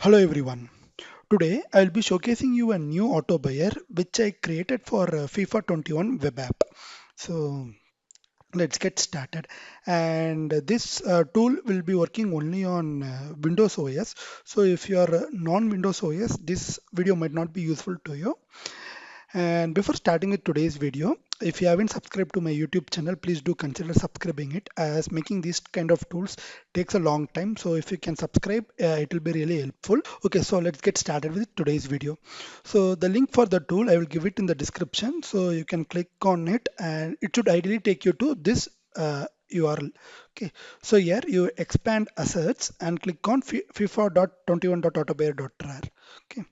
Hello everyone. Today I'll be showcasing you a new auto buyer which I created for FIFA 21 web app. So let's get started. And this tool will be working only on Windows OS. So if you are non-Windows OS, this video might not be useful to you. And before starting with today's video, if you haven't subscribed to my YouTube channel, please do consider subscribing it, as making these kind of tools takes a long time. So if you can subscribe, it will be really helpful. Okay, so let's get started with today's video. So the link for the tool, I will give it in the description. So you can click on it and it should ideally take you to this URL. Okay, so here you expand assets and click on FIFA.21.AutoBuyer.rar. Okay,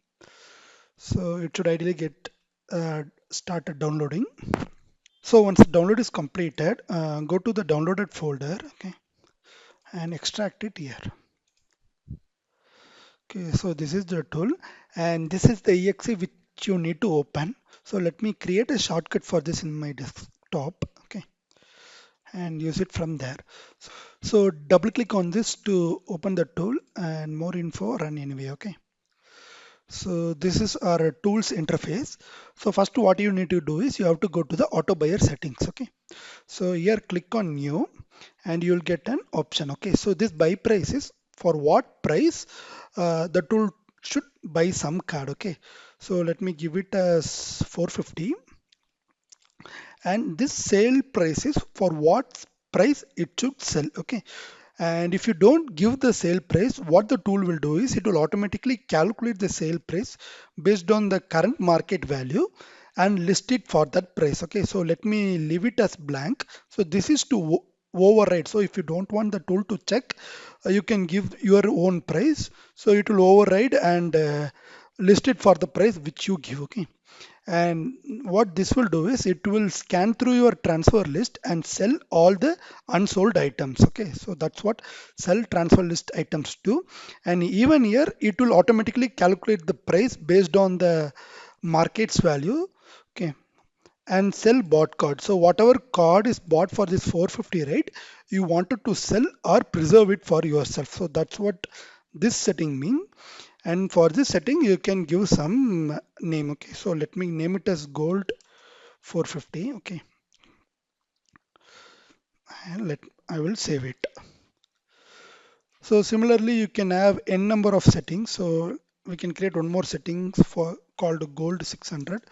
so it should ideally get started downloading. So once the download is completed, go to the downloaded folder, okay, and extract it here. Okay, so this is the tool and this is the exe which you need to open. So let me create a shortcut for this in my desktop, okay, and use it from there. So double click on this to open the tool and more info run anyway, okay. So this is our tools interface. So first what you need to do is you have to go to the auto buyer settings, okay. So here click on new and you'll get an option, okay. So this buy price is for what price the tool should buy some card, okay. So let me give it as 450 and this sale price is for what price it should sell, okay. And if you don't give the sale price, what the tool will do is it will automatically calculate the sale price based on the current market value and list it for that price, okay. So let me leave it as blank. So this is to override. So if you don't want the tool to check, you can give your own price, so it will override and list it for the price which you give, okay. And what this will do is it will scan through your transfer list and sell all the unsold items, okay. So that's what sell transfer list items do. And even here it will automatically calculate the price based on the market's value, okay, and sell bought card. So whatever card is bought for this 450, right, you wanted to sell or preserve it for yourself. So that's what this setting mean. And for this setting you can give some name, okay. So let me name it as gold 450, okay, and let I will save it. So similarly you can have n number of settings. So we can create one more settings for called gold 600,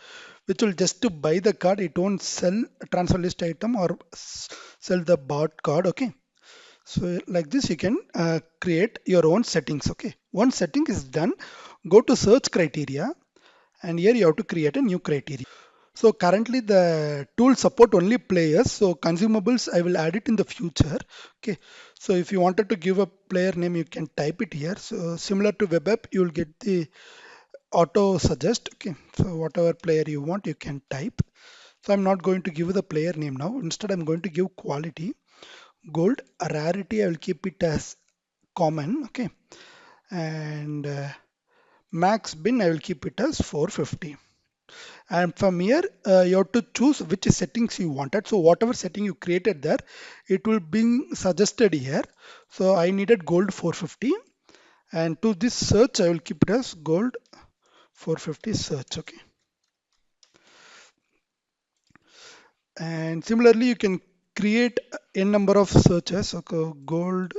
which will just to buy the card. It won't sell a transfer list item or sell the bought card, okay. So like this you can create your own settings, okay. Once setting is done, go to search criteria and here you have to create a new criteria. So currently the tool support only players, so consumables I will add it in the future, okay. So if you wanted to give a player name, you can type it here. So similar to web app, you will get the auto suggest, okay. So whatever player you want, you can type. So I'm not going to give the player name now. Instead I'm going to give quality gold. Rarity I will keep it as common, okay. And max bin I will keep it as 450. And from here you have to choose which settings you wanted. So whatever setting you created there, it will be suggested here. So I needed gold 450, and to this search I will keep it as gold 450 search, okay. And similarly you can create n number of searches. Okay, gold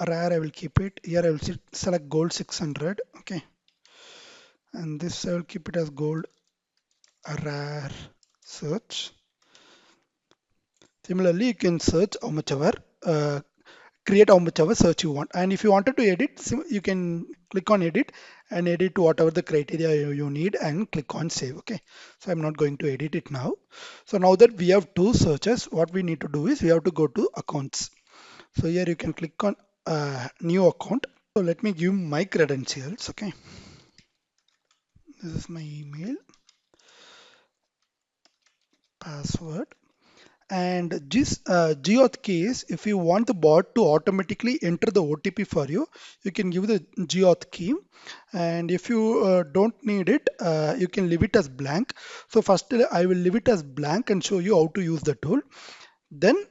rare I will keep it here. I will select gold 600, okay, and this I will keep it as gold rare search. Similarly, you can search how much ever, create how much ever search you want. And if you wanted to edit, you can click on edit and edit to whatever the criteria you need and click on save. Okay. So I'm not going to edit it now. So now that we have two searches, what we need to do is we have to go to accounts. So here you can click on new account. So let me give my credentials. Okay. This is my email, password. And this geauth is if you want the bot to automatically enter the OTP for you, you can give the geauth key. And if you don't need it, you can leave it as blank. So first I will leave it as blank and show you how to use the tool. Then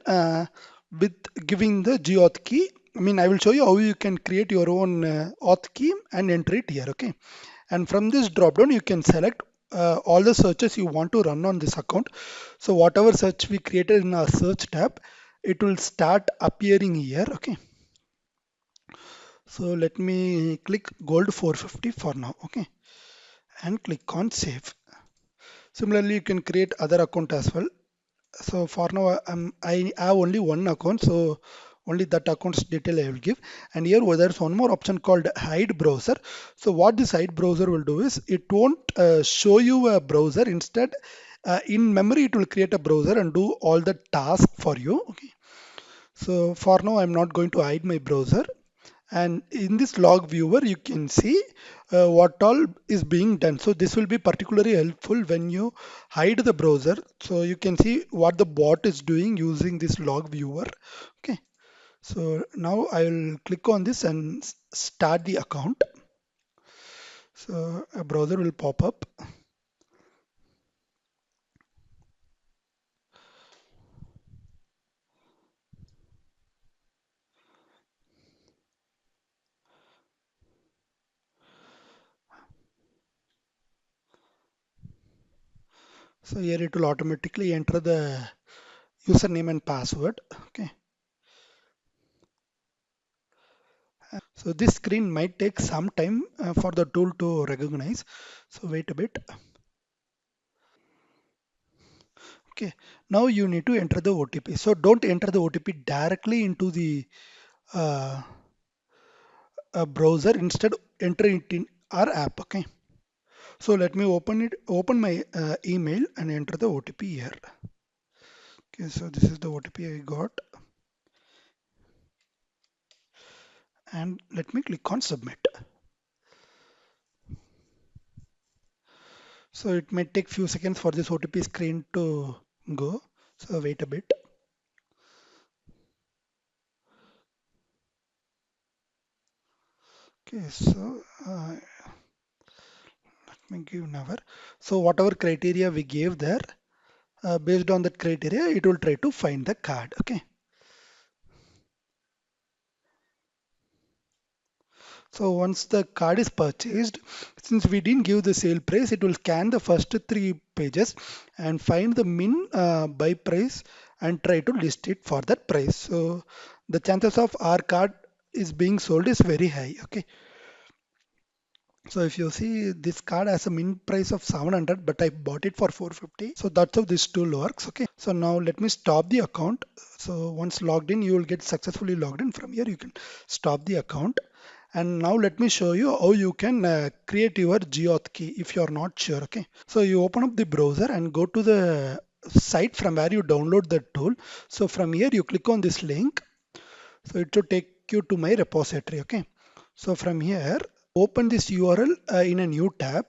with giving the geauth key, I mean, I will show you how you can create your own auth key and enter it here. Okay. And from this drop down, you can select all the searches you want to run on this account. So whatever search we created in our search tab, it will start appearing here. Okay. So let me click gold 450 for now. Okay. And click on save. Similarly, you can create other account as well. So for now, I have only one account, so only that account's detail I will give. And here there's one more option called hide browser. So what this hide browser will do is it won't show you a browser. Instead, in memory, it will create a browser and do all the tasks for you. Okay. So for now, I'm not going to hide my browser. And in this log viewer, you can see what all is being done. So this will be particularly helpful when you hide the browser. So you can see what the bot is doing using this log viewer. Okay. So now I will click on this and start the account. So a browser will pop up. So here it will automatically enter the username and password. Okay. So this screen might take some time for the tool to recognize. So wait a bit. Okay, now you need to enter the OTP. So don't enter the OTP directly into the uh, browser. Instead, enter it in our app. Okay. So let me open my email and enter the OTP here. Okay, so this is the OTP I got, and let me click on submit. So it may take few seconds for this OTP screen to go. So wait a bit. Okay, so let me give another. So whatever criteria we gave there, based on that criteria, it will try to find the card. Okay. So once the card is purchased, since we didn't give the sale price, it will scan the first three pages and find the min buy price and try to list it for that price. So the chances of our card is being sold is very high. Okay. So if you see, this card has a min price of 700, but I bought it for 450. So that's how this tool works. Okay. So now let me stop the account. So once logged in, you will get successfully logged in. From here, you can stop the account. And now let me show you how you can create your geauth key if you're not sure. Okay. So you open up the browser and go to the site from where you download the tool. So from here, you click on this link. So it should take you to my repository. Okay. So from here, open this URL in a new tab.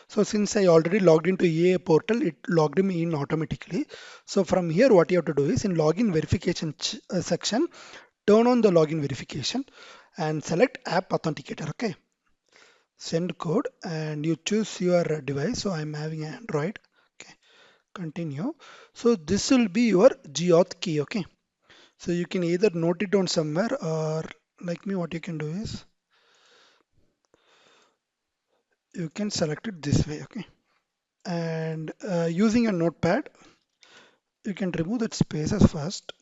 So since I already logged into EA portal, it logged me in automatically. So from here, what you have to do is in login verification section, turn on the login verification and select app authenticator. Okay. Send code and you choose your device. So I'm having Android. Okay. Continue. So this will be your geauth key. Okay. So you can either note it down somewhere, or like me, what you can do is you can select it this way. Okay. And using a notepad, you can remove that spaces first.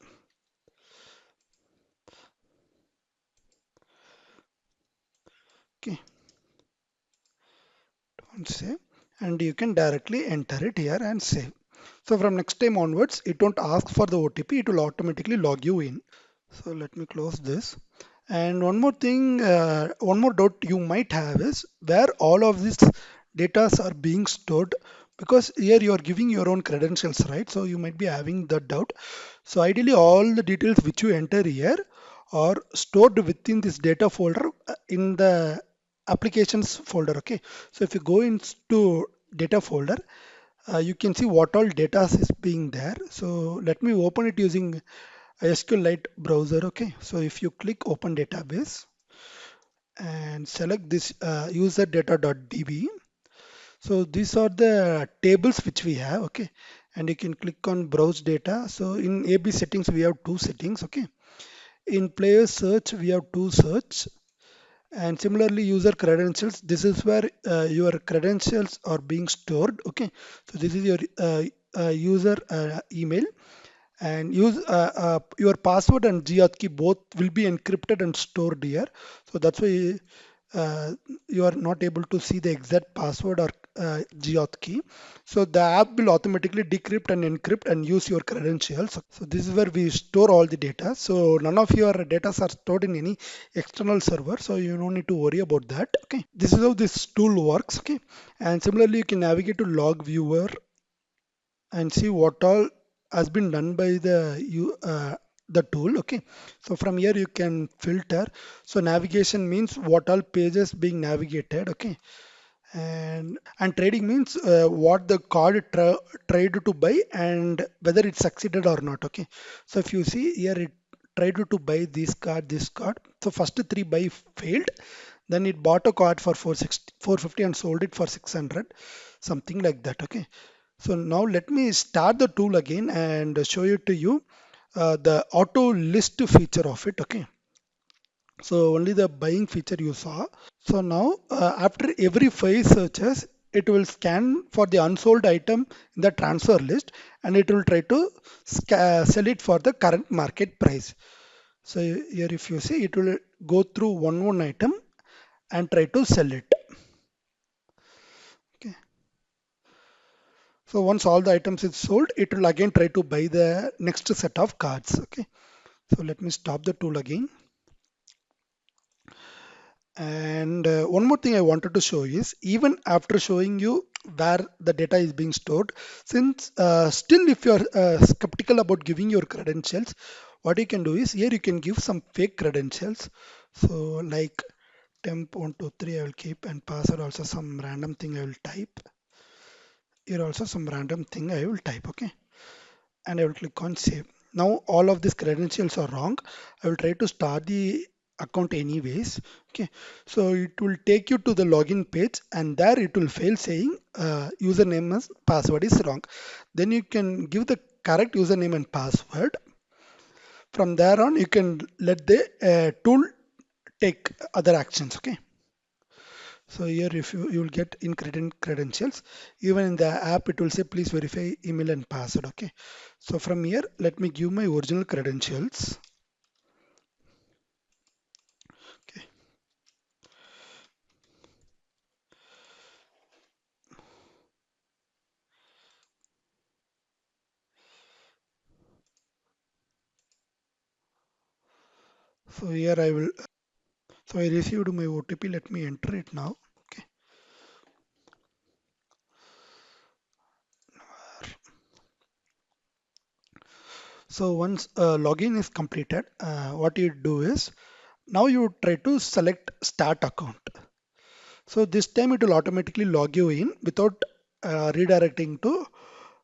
Okay. Don't save. And you can directly enter it here and save. So from next time onwards, it won't ask for the OTP. It will automatically log you in. So let me close this. And one more thing, one more doubt you might have is where all of these data are being stored, because here you are giving your own credentials, right? So you might be having that doubt. So ideally, all the details which you enter here are stored within this data folder in the applications folder. Okay. So if you go into data folder, you can see what all data is being there. So let me open it using SQLite browser. Okay. So if you click open database and select this user data.db, so these are the tables which we have. Okay. And you can click on browse data. So in AB settings, we have two settings. Okay. In player search, we have two search. And similarly, user credentials, this is where your credentials are being stored. Okay, so this is your user email, and use your password and key both will be encrypted and stored here. So that's why you are not able to see the exact password or key. So the app will automatically decrypt and encrypt and use your credentials. So this is where we store all the data. So none of your data are stored in any external server. So you don't need to worry about that. Okay. This is how this tool works. Okay. And similarly, you can navigate to LogViewer and see what all has been done by the tool. Okay, so from here you can filter. So navigation means what all pages being navigated. Okay, and trading means what the card tried to buy and whether it succeeded or not. Okay, so if you see here, it tried to buy this card. So first three buy failed, then it bought a card for 450 and sold it for 600, something like that. Okay, so now let me start the tool again and show it to you, the auto list feature of it. Okay, so only the buying feature you saw. So now after every 5 searches, it will scan for the unsold item in the transfer list, and it will try to sell it for the current market price. So here if you see, it will go through one item and try to sell it. Okay. So once all the items is sold, it will again try to buy the next set of cards. Okay. So let me stop the tool again. And one more thing I wanted to show is, even after showing you where the data is being stored, since still if you're skeptical about giving your credentials, what you can do is here you can give some fake credentials. So like temp123 I will keep, and password also some random thing I will type. Here also some random thing I will type. Okay, and I will click on save. Now all of these credentials are wrong. I will try to start the account anyways. Okay, so it will take you to the login page, and there it will fail saying username and password is wrong. Then you can give the correct username and password. From there on, you can let the tool take other actions. Okay. So here if you will get in credentials, even in the app it will say please verify email and password. Okay. So from here, let me give my original credentials. Okay. So here I will, so I received my OTP. Let me enter it now. Okay. So once login is completed, what you do is now you try to select start account. So this time it will automatically log you in without redirecting to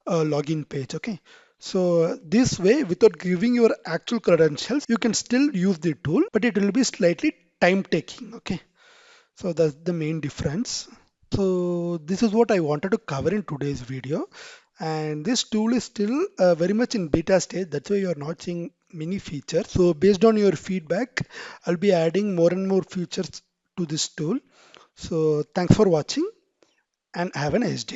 a login page. Okay. So this way, without giving your actual credentials, you can still use the tool, but it will be slightly time taking. Okay. So that's the main difference. So this is what I wanted to cover in today's video. And this tool is still very much in beta stage. That's why you're not seeing many features. So based on your feedback, I'll be adding more and more features to this tool. So thanks for watching and have a nice day.